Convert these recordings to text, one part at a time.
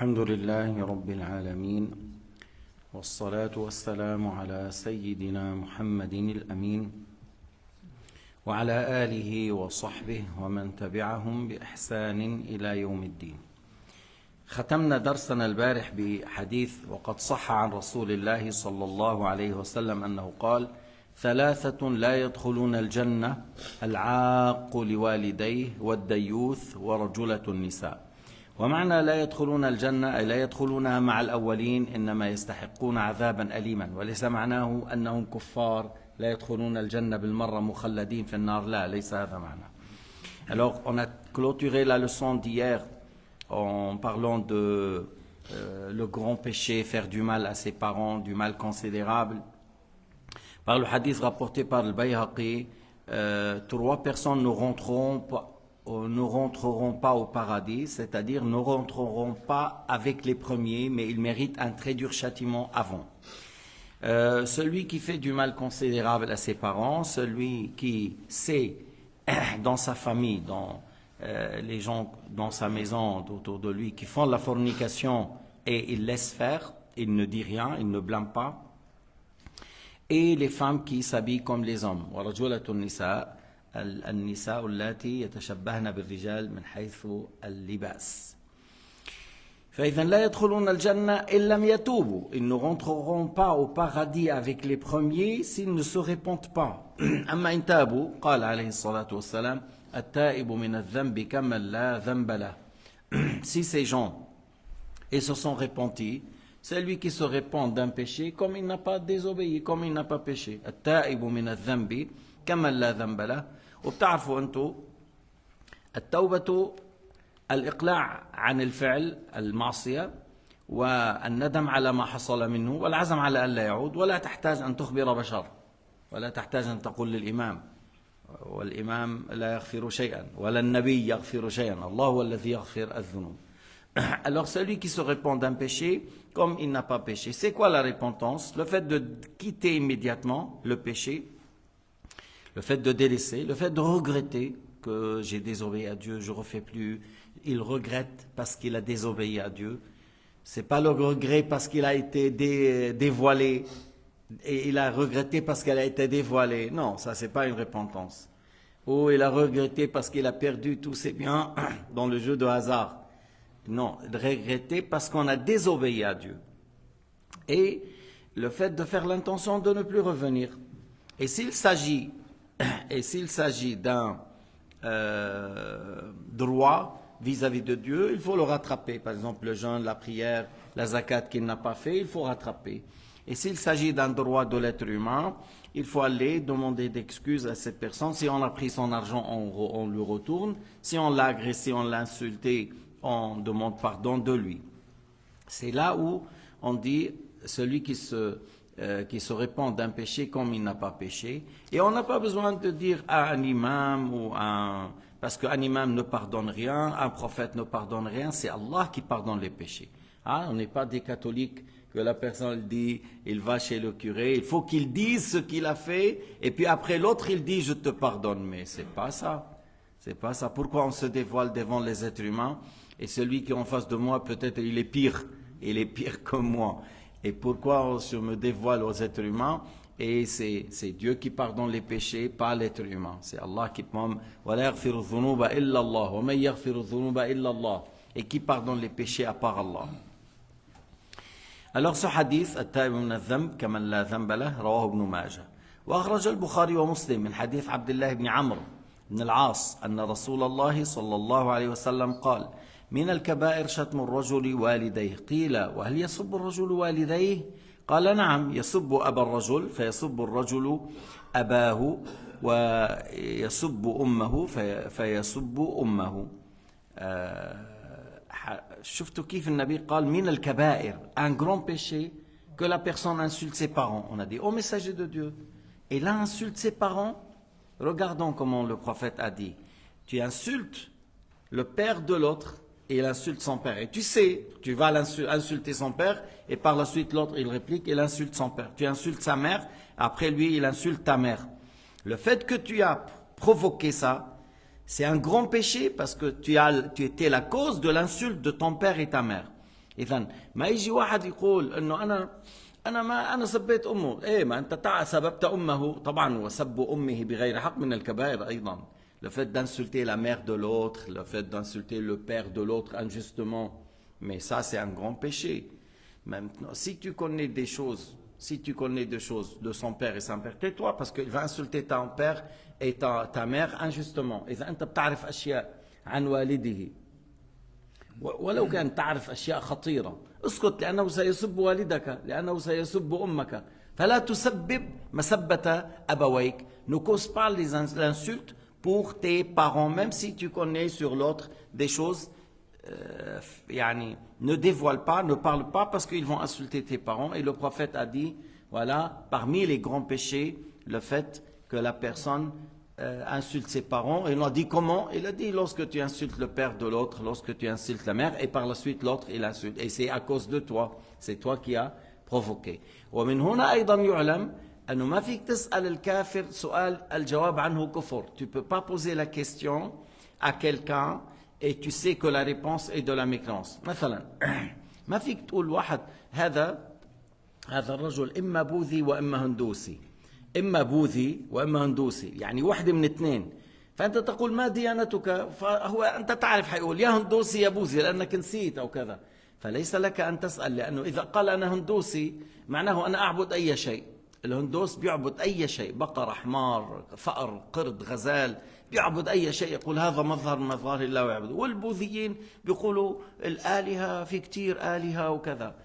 الحمد لله رب العالمين والصلاة والسلام على سيدنا محمد الأمين وعلى آله وصحبه ومن تبعهم بإحسان إلى يوم الدين. ختمنا درسنا البارح بحديث وقد صح عن رسول الله صلى الله عليه وسلم أنه قال: ثلاثة لا يدخلون الجنة: العاق لوالديه والديوث ورجلة النساء. ومعنى لا يدخلون الجنة أي لا يدخلونها مع الأولين، إنما يستحقون عذابا أليما، وليس معناه أنهم كفار لا يدخلون الجنة بالمرة مخلدين في النار، لا، ليس هذا معنى. Alors on a clôturé la leçon d'hier en parlant de le grand péché, faire du mal à ses parents, du mal considérable. Par le hadith rapporté par le Bayhaqi, trois personnes ne rentreront pas au paradis, c'est-à-dire ne rentreront pas avec les premiers, mais ils méritent un très dur châtiment avant. Celui qui fait du mal considérable à ses parents, celui qui sait dans sa famille, dans les gens dans sa maison autour de lui qui font la fornication et il laisse faire, il ne dit rien, il ne blâme pas. Et les femmes qui s'habillent comme les hommes. ورجلة النساء النساء اللاتي يتشبهن بالرجال من حيث اللباس. فإذا لا يدخلون الجنة إن لم يتوبوا. Ils ne rentreront pas au paradis avec les premiers s'ils ne se répandent pas. أما إن تابوا قال عليه الصلاة والسلام: التائب من الذنب كمن لا ذنب له. Si ces gens et se sont repentis, c'est lui qui se répand d'un péché comme il n'a pas désobéi, comme il n'a pas péché. التائب من الذنب كمن لا ذنب له. وبتعرفوا أنتم التوبة الإقلاع عن الفعل المعصية والندم على ما حصل منه والعزم على ألا يعود، ولا تحتاج أن تخبر بشر، ولا تحتاج أن تقول للإمام، والإمام لا يغفر شيئا ولا النبي يغفر شيئا، الله هو الذي يغفر الذنوب. Alors celui qui se répand d'un péché comme il n'a pas péché, c'est quoi la repentance? Le fait de quitter immédiatement le péché, le fait de délaisser, le fait de regretter que j'ai désobéi à Dieu, je ne refais plus. Il regrette parce qu'il a désobéi à Dieu. Ce n'est pas le regret parce qu'il a été dévoilé et il a regretté parce qu'elle a été dévoilée. Non, ça c'est pas une repentance. Ou il a regretté parce qu'il a perdu tous ses biens dans le jeu de hasard. Non, regretter parce qu'on a désobéi à Dieu. Et le fait de faire l'intention de ne plus revenir. Et s'il s'agit d'un droit vis-à-vis de Dieu, il faut le rattraper. Par exemple, le jeûne, la prière, la zakat qu'il n'a pas fait, il faut rattraper. Et s'il s'agit d'un droit de l'être humain, il faut aller demander d'excuses à cette personne. Si on a pris son argent, on lui retourne. Si on l'a agressé, on l'a insulté, on demande pardon de lui. C'est là où on dit celui qui se répand d'un péché comme il n'a pas péché. Et on n'a pas besoin de dire à un imam parce qu'un imam ne pardonne rien, un prophète ne pardonne rien, c'est Allah qui pardonne les péchés. On n'est pas des catholiques que la personne dit, il va chez le curé, il faut qu'il dise ce qu'il a fait, et puis après l'autre il dit je te pardonne. Mais c'est pas ça. C'est pas ça. Pourquoi on se dévoile devant les êtres humains? Et celui qui est en face de moi, peut-être il est pire que moi. Et pourquoi je me dévoile aux êtres humains? Et c'est Dieu qui pardonne les péchés, pas l'être humain. C'est Allah qui pardonne. Et qui pardonne les péchés à part Allah. Alors ce hadith, التائب من الذنب كمن لا ذنب له، رواه ابن ماجه. وأخرج البخاري ومسلم من حديث عبد الله بن عمرو بن العاص أن رسول الله صلى الله عليه وسلم قال: من الكبائر شتم الرجل والديه. قيل: وهل يسب الرجل والديه؟ قال: نعم، يسب أبا الرجل فيسب الرجل أباه، ويسب أمه فيسب أمه. شفتوا كيف النبي قال من الكبائر, un grand péché, que la personne insulte ses parents. On a dit: ô messager de Dieu, et là insulte ses parents. Regardons comment le prophète a dit: tu insultes le père de l'autre et il insulte son père. Et tu sais, tu vas insulter son père et par la suite l'autre il réplique, il insulte son père. Tu insultes sa mère, après lui il insulte ta mère. Le fait que tu as provoqué ça, c'est un grand péché parce que tu étais la cause de l'insulte de ton père et ta mère. إذن ما يجي واحد يقول إنه أنا سبيت أمه. إيه، ما أنت سببت أمه طبعا، وسب أمه بغير حق من الكبائر أيضا. Le fait d'insulter la mère de l'autre, le fait d'insulter le père de l'autre injustement, mais ça c'est un grand péché. Maintenant, si tu connais des choses de son père et son père, tais-toi, parce qu'il va insulter ton père et ta mère injustement. إذا أنت بتعرف أشياء عن والده ولو كان تعرف أشياء خطيرة، اسكت، لأنه سيسب والدك، لأنه سيسب أمك. فلا تسبب مسبة أبويك. Ne cause pas l'insulte pour tes parents, même si tu connais sur l'autre des choses. Ne dévoile pas, ne parle pas, parce qu'ils vont insulter tes parents. Et le prophète a dit, voilà, parmi les grands péchés, le fait que la personne insulte ses parents. Et il a dit comment? Il a dit lorsque tu insultes le père de l'autre, lorsque tu insultes la mère, et par la suite l'autre il insulte. Et c'est à cause de toi, c'est toi qui as provoqué. ومن هنا أيضا يعلم أنه ما فيك تسأل الكافر سؤال الجواب عنه كفر. Tu peux pas poser la question à quelqu'un et tu sais que la réponse est de la mécréance. مثلا ما فيك تقول واحد هذا الرجل إما بوذي وإما هندوسي، إما بوذي وإما هندوسي، يعني واحدة من اثنين. فأنت تقول ما ديانتك؟ فهو أنت تعرف حيقول يا هندوسي يا بوذي لأنك نسيت أو كذا. فليس لك أن تسأل، لأنه إذا قال أنا هندوسي معناه أنا أعبد أي شيء. الهندوس بيعبد أي شيء، بقرة، حمار، فأر، قرد، غزال، بيعبد أي شيء، يقول هذا مظهر من مظاهر الله ويعبد. والبوذيين بيقولوا الآلهة، في كتير آلهة وكذا.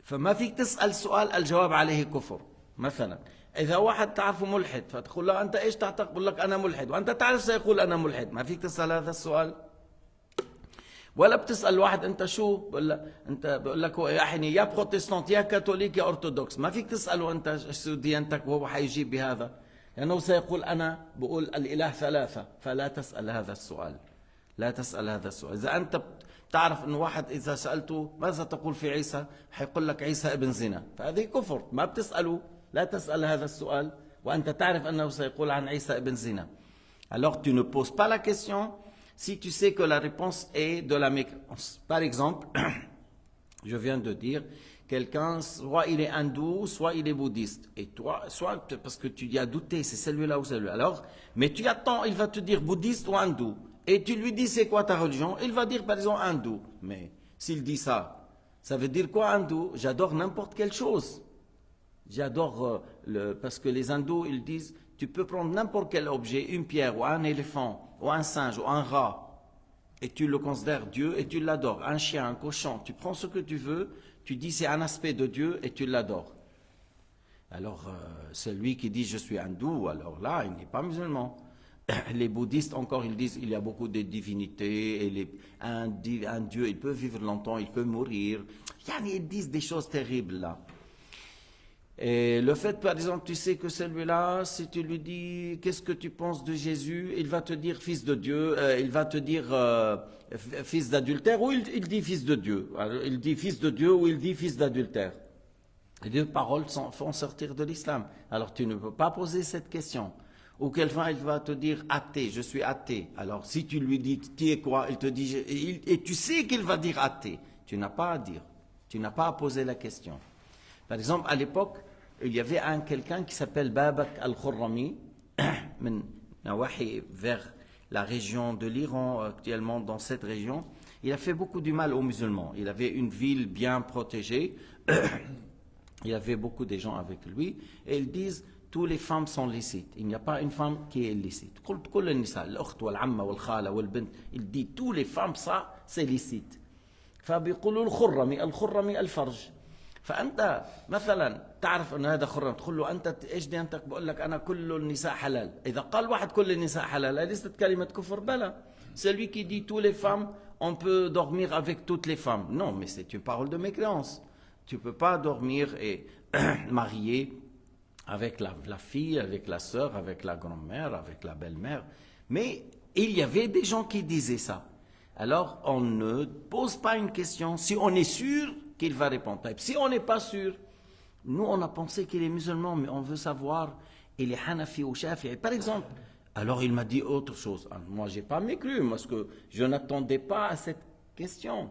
فما فيك تسأل سؤال الجواب عليه كفر. مثلا إذا واحد تعرفه ملحد فتقول له أنت إيش تعتقد؟ بقول لك أنا ملحد، وأنت تعرف سيقول أنا ملحد. ما فيك تسأل هذا السؤال. ولا بتسأل واحد أنت شو؟ بقول لك يعني يا بروتستانت يا كاثوليك يا أرثوذكس. ما فيك تسأله أنت شو ديانتك وهو حيجيب بهذا، لأنه سيقول أنا بقول الإله ثلاثة. فلا تسأل هذا السؤال، لا تسأل هذا السؤال. إذا أنت تعرف أنه واحد إذا سألته ماذا تقول في عيسى حيقول لك عيسى ابن زنا، فهذه كفر. ما بتسأله، لا تسأل هذا السؤال وأنت تعرف أنه سيقول عن عيسى ابن زنا. Alors tu ne poses pas la question si tu sais que la réponse est de la mécréance. Par exemple, je viens de dire, quelqu'un, soit il est hindou, soit il est bouddhiste. Et toi, soit parce que tu y as douté, c'est celui-là ou celui-là. Alors, mais tu attends, il va te dire bouddhiste ou hindou. Et tu lui dis c'est quoi ta religion? Il va dire par exemple hindou. Mais s'il dit ça, ça veut dire quoi hindou? J'adore n'importe quelle chose. J'adore parce que les hindous, ils disent, tu peux prendre n'importe quel objet, une pierre ou un éléphant ou un singe ou un rat, et tu le considères Dieu et tu l'adores. Un chien, un cochon, tu prends ce que tu veux, tu dis c'est un aspect de Dieu et tu l'adores. Alors, celui qui dit je suis hindou, alors là, il n'est pas musulman. Les bouddhistes encore, ils disent il y a beaucoup de divinités, et un Dieu, il peut vivre longtemps, il peut mourir. Ils disent des choses terribles là. Et le fait, par exemple, tu sais que celui-là, si tu lui dis qu'est-ce que tu penses de Jésus, il va te dire fils de Dieu, il va te dire fils d'adultère, ou il dit fils de Dieu. Alors, il dit fils de Dieu ou il dit fils d'adultère. Les deux paroles font sortir de l'islam. Alors tu ne peux pas poser cette question. Ou quelqu'un, il va te dire athée, je suis athée. Alors si tu lui dis tu es quoi, il te dit, et tu sais qu'il va dire athée. Tu n'as pas à dire, tu n'as pas à poser la question. Par exemple, à l'époque, il y avait quelqu'un qui s'appelle Babak al-Khurrami, vers la région de l'Iran, actuellement dans cette région. Il a fait beaucoup du mal aux musulmans. Il avait une ville bien protégée. Il y avait beaucoup de gens avec lui. Et ils disent, toutes les femmes sont licites. Il n'y a pas une femme qui est illicite. Il dit, toutes les femmes, ça, c'est licite. فبيقولوا الخرمي الفرج. فأنت مثلا تعرف أن هذا خرم، تقول له أنت إيش ديانتك؟ بقول لك أنا كل النساء حلال. إذا قال واحد كل النساء حلال، ليست كلمة كفر؟ بلى. Celui qui dit toutes les femmes, on peut dormir avec toutes les femmes. Non, mais c'est une parole de mécréance. Tu ne peux pas dormir et marier avec la fille, avec la sœur, avec la grand-mère, avec la belle-mère. Mais il y avait des gens qui disaient ça. Alors, on ne pose pas une question si on est sûr qu'il va répondre. Si on n'est pas sûr, nous on a pensé qu'il est musulman, mais on veut savoir, il est Hanafi ou Shafi'i. Par exemple, alors il m'a dit autre chose. Moi, je n'ai pas mécru, parce que je n'attendais pas à cette question.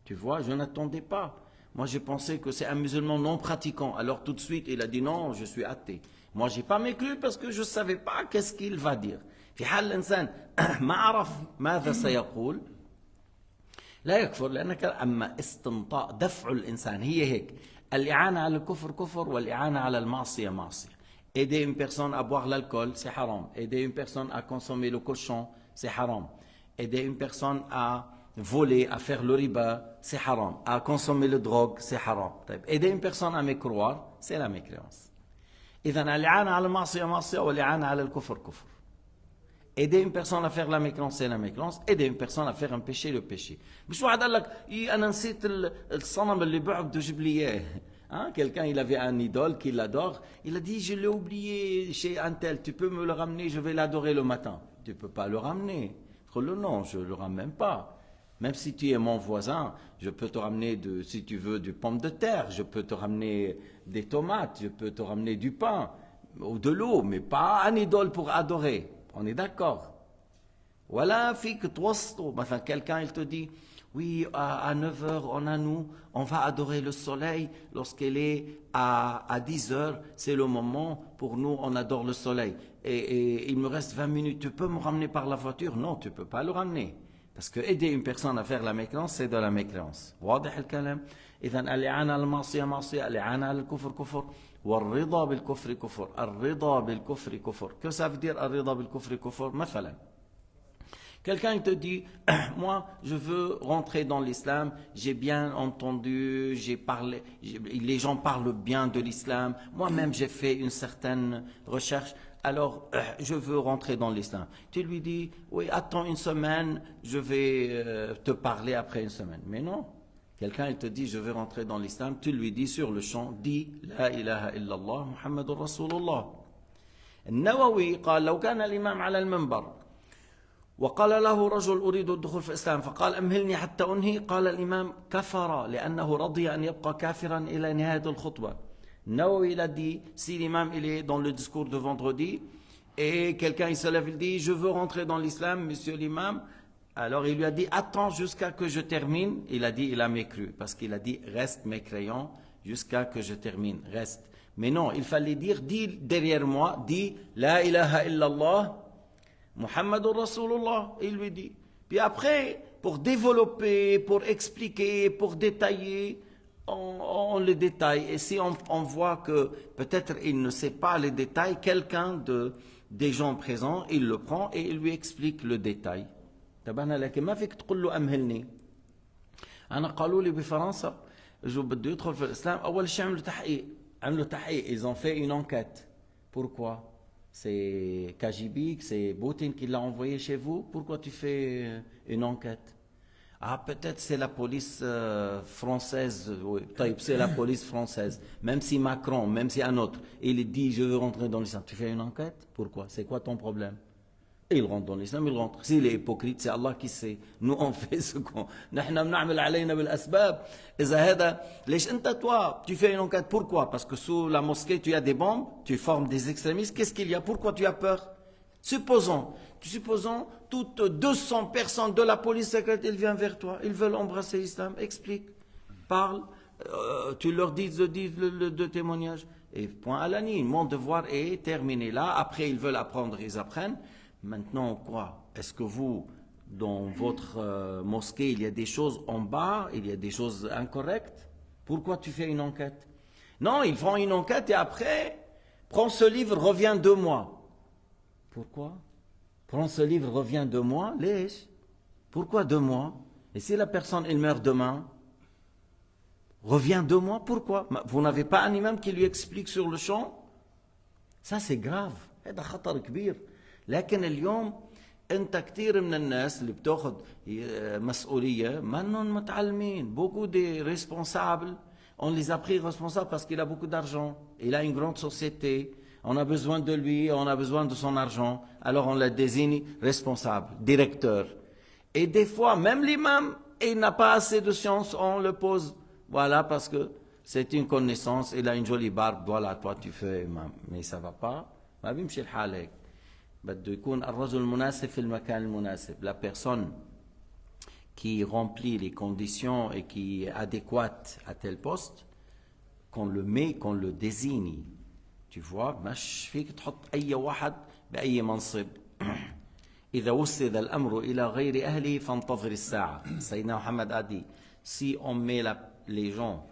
Tu vois, je n'attendais pas. Moi, j'ai pensé que c'est un musulman non pratiquant. Alors tout de suite, il a dit non, je suis athée. Moi, j'ai pas mécru parce que je ne savais pas qu'est-ce qu'il va dire. في حال الإنسان ما عرف ماذا سيقول لا يكفر لأنك أما استنطاق دفع الإنسان هي هيك الإعانة على الكفر كفر والإعانة على المعصية معصية. Aider une personne à boire l'alcool, c'est haram. Aider une personne à consommer le cochon, c'est haram. Aider une personne à voler, à faire le riba, c'est haram. À consommer le drogue, c'est haram. Aider une personne à mécroire, c'est la mécréance. إذن الإعانة على المعصية معصية والإعانة على الكفر كفر. Aider une personne à faire la mécréance, c'est la mécréance. Aider une personne à faire un péché, le péché. مش واحد قال لك أنا نسيت الصنم اللي بعبده جيب لي إياه. Quelqu'un, il avait un idole qui l'adore. Il a dit, je l'ai oublié chez un tel. Tu peux me le ramener, je vais l'adorer le matin. Tu ne peux pas le ramener. Non, je ne le ramène pas. Même si tu es mon voisin, je peux te ramener, si tu veux, du pomme de terre. Je peux te ramener des tomates. Je peux te ramener du pain ou de l'eau. Mais pas un idole pour adorer. On est d'accord. Voilà, fique توسطوا. Enfin, quelqu'un, il te dit, oui, à 9h, on va adorer le soleil. Lorsqu'elle est à 10h, c'est le moment pour nous, on adore le soleil. Et il me reste 20 minutes, tu peux me ramener par la voiture? Non, tu ne peux pas le ramener. Parce que aider une personne à faire la mécréance, c'est de la mécréance. واضح الكلام؟ إذن الإعانة على المعصية معصية، الإعانة على الكفر كفر، والرضا بالكفر كفر. الرضا بالكفر كفر. Que ça veut dire الرضا بالكفر كفر؟ مثلا quelqu'un te dit, moi je veux rentrer dans l'islam, j'ai bien entendu, j'ai parlé, les gens parlent bien de l'islam, moi-même j'ai fait une certaine recherche, alors je veux rentrer dans l'islam. Tu lui dis, oui, attends une semaine, je vais te parler après une semaine. Mais non, quelqu'un il te dit, je veux rentrer dans l'islam, tu lui dis sur le champ, dis, la ilaha illallah, Muhammadur Rasulullah. النووي قال لو كان الإمام على المنبر وقال له رجل أريد الدخول في الإسلام فقال أمهلني حتى أنهي قال الإمام كفر لأنه رضي أن يبقى كافرا إلى نهاية الخطبة. Nawawi il a dit, si l'imam il est dans le discours de vendredi et quelqu'un il se lève il dit je veux rentrer dans l'islam monsieur l'imam, alors il lui a dit attends jusqu'à que je termine. Il a dit il a mécru parce qu'il a dit reste mécréant jusqu'à que je termine, reste. Mais non, il fallait dire dis derrière moi, dis la ilaha illallah Muhammadur Rasulullah, il lui dit. Puis après, pour développer, pour expliquer, pour détailler, on le détaille. Et si on voit que peut-être il ne sait pas les détails, quelqu'un des gens présents, il le prend et il lui explique le détail. تبعنا لكن ما فيك تقول له أمهلني. أنا قالوا لي بفرنسا جو بده يدخل في الإسلام أول شيء عملوا تحقيق. Ils ont fait une enquête. Pourquoi? C'est KGB, c'est Poutine qui l'a envoyé chez vous. Pourquoi tu fais une enquête? Ah, peut-être c'est la police française. Oui, c'est la police française. Même si Macron, même si un autre, il dit je veux rentrer dans l'islam. Tu fais une enquête? Pourquoi? C'est quoi ton problème? Et il rentre dans l'islam, il rentre. S'il est hypocrite, c'est Allah qui sait. Nous, on fait ce qu'on... نحن بنعمل علينا بالأسباب. إذا هذا ليش أنت toi tu fais une enquête? Pourquoi? Parce que sous la mosquée tu as des bombes, tu formes des extrémistes. Qu'est-ce qu'il y a? Pourquoi tu as peur? Supposons toutes 200 personnes de la police secrète, ils viennent vers toi, ils veulent embrasser l'islam. Explique, parle, tu leur dis le témoignage. Et point à la ligne, mon devoir est terminé là. Après, ils veulent apprendre, ils apprennent. Maintenant, quoi? Est-ce que vous, dans votre mosquée, il y a des choses en bas, il y a des choses incorrectes? Pourquoi tu fais une enquête? Non, ils font une enquête et après, prends ce livre, reviens 2 mois. Pourquoi? Prends ce livre, reviens 2 mois. Lèche. Pourquoi 2 mois? Et si la personne, elle meurt demain? Reviens 2 mois, pourquoi? Vous n'avez pas un imam qui lui explique sur le champ? Ça, c'est grave. هذا خطر كبير. لكن اليوم انت كثير من الناس اللي بتاخذ مسؤوليه منهم متعلمين. Beaucoup des responsables, on les a pris responsables parce qu'il a beaucoup d'argent, il a une grande société, on a besoin de lui, on a besoin de son argent, alors on le désigne responsable, directeur. Et des fois, même l'imam, il n'a pas assez de science, on le pose, voilà, parce que c'est une connaissance, il a une jolie barbe, voilà, toi tu fais imam, mais ça va pas, ما بيمشي الحال هيك. بده يكون الرجل المناسب في المكان المناسب. La personne qui remplit les conditions et qui est adéquate à tel poste, qu'on le met, qu'on le désigne. Tu vois, مش فيك تحط أي واحد بأي منصب. إذا وسد الأمر إلى غير أهله فانتظر الساعة. Sayyidina Muhammad a dit, si on met les gens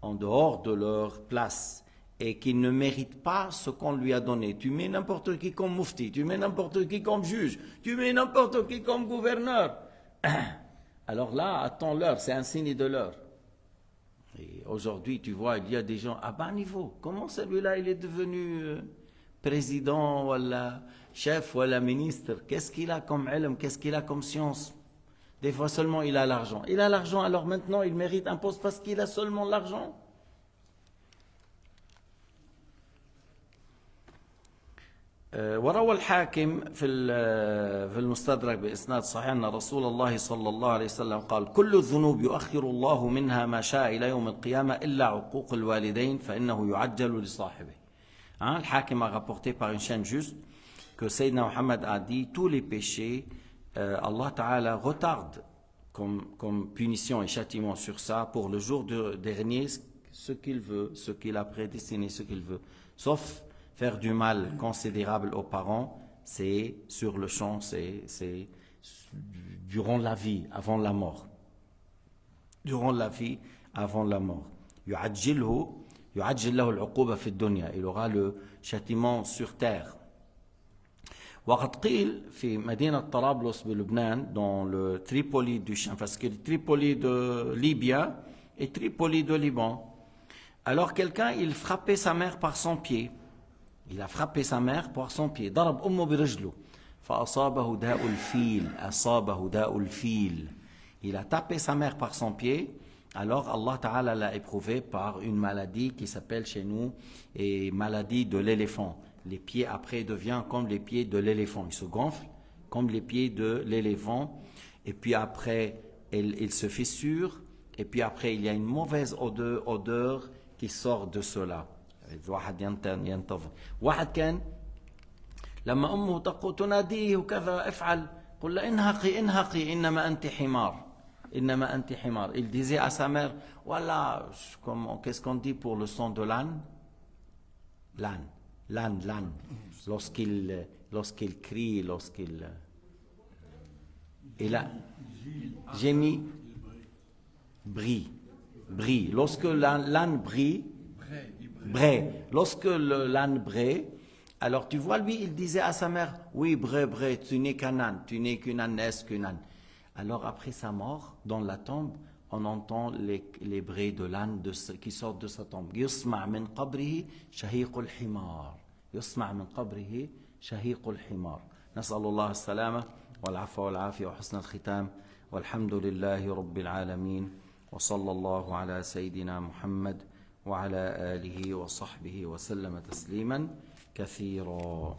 en dehors de leur place et qu'ils ne méritent pas ce qu'on lui a donné, tu mets n'importe qui comme mufti, tu mets n'importe qui comme juge, tu mets n'importe qui comme gouverneur. Alors là, attends-leur, c'est un signe de l'heure. Et aujourd'hui, tu vois, il y a des gens à bas niveau. Comment celui-là, il est devenu président, ou chef, ou ministre? Qu'est-ce qu'il a comme ilm? Qu'est-ce qu'il a comme science? Des fois seulement, il a l'argent. Il a l'argent, alors maintenant, il mérite un poste parce qu'il a seulement l'argent. وروى الحاكم في المستدرك بإسناد صحيح أن رسول الله صلى الله عليه وسلم قال كل الذنوب يؤخر الله منها ما شاء إلى يوم القيامة إلا عقوق الوالدين فإنه يعجل لصاحبه. Le Hakim a rapporté par une chaîne juste que Sayyidina Muhammad a dit tous les péchés, Allah Ta'ala retarde comme punition et châtiment sur ça pour le jour dernier ce qu'il veut, ce qu'il a prédestiné, ce qu'il veut. Sauf faire du mal considérable aux parents, c'est sur le champ, c'est durant la vie, avant la mort. Durant la vie, avant la mort. يعجل له العقوبة في الدنيا. Il aura le châtiment sur terre. وقد قيل في مدينة طرابلس بلبنان dans le Tripoli du Cham, parce que le Tripoli de Libye et Tripoli de Liban. Alors quelqu'un, il frappait sa mère par son pied. Il a frappé sa mère par son pied. ضرب أمه برجله فأصابه داء الفيل. أصابه داء الفيل. Il a tapé sa mère par son pied. Alors Allah Ta'ala l'a éprouvé par une maladie qui s'appelle chez nous et maladie de l'éléphant. Les pieds après deviennent comme les pieds de l'éléphant. Ils se gonflent comme les pieds de l'éléphant. Et puis après, il se fissure. Et puis après, il y a une mauvaise odeur qui sort de cela. الواحد ينتظر. واحد كان لما أمه تناديه وكذا افعل قل له انهقي إنما أنت حمار. إنما أنت حمار. Il disait à sa mère, voilà, qu'est-ce qu'on dit pour le son de l'âne? L'âne. Lorsqu'il crie, lorsqu'il... Et là, gémit, brille. Lorsque l'âne brille, bré. Lorsque l'âne bré, alors tu vois, lui, il disait à sa mère, oui, bré, tu n'es qu'un âne, tu n'es qu'une ânesse, qu'une âne. Alors après sa mort, dans la tombe, on entend les brés de l'âne qui sortent de sa tombe. يسمع من قبره شهيق الحمار. يسمع من قبره شهيق الحمار. نسأل الله السلامة والعفو والعافية وحسن الختام والحمد لله رب العالمين وصلى الله على سيدنا محمد وعلى آله وصحبه وسلم تسليما كثيرا.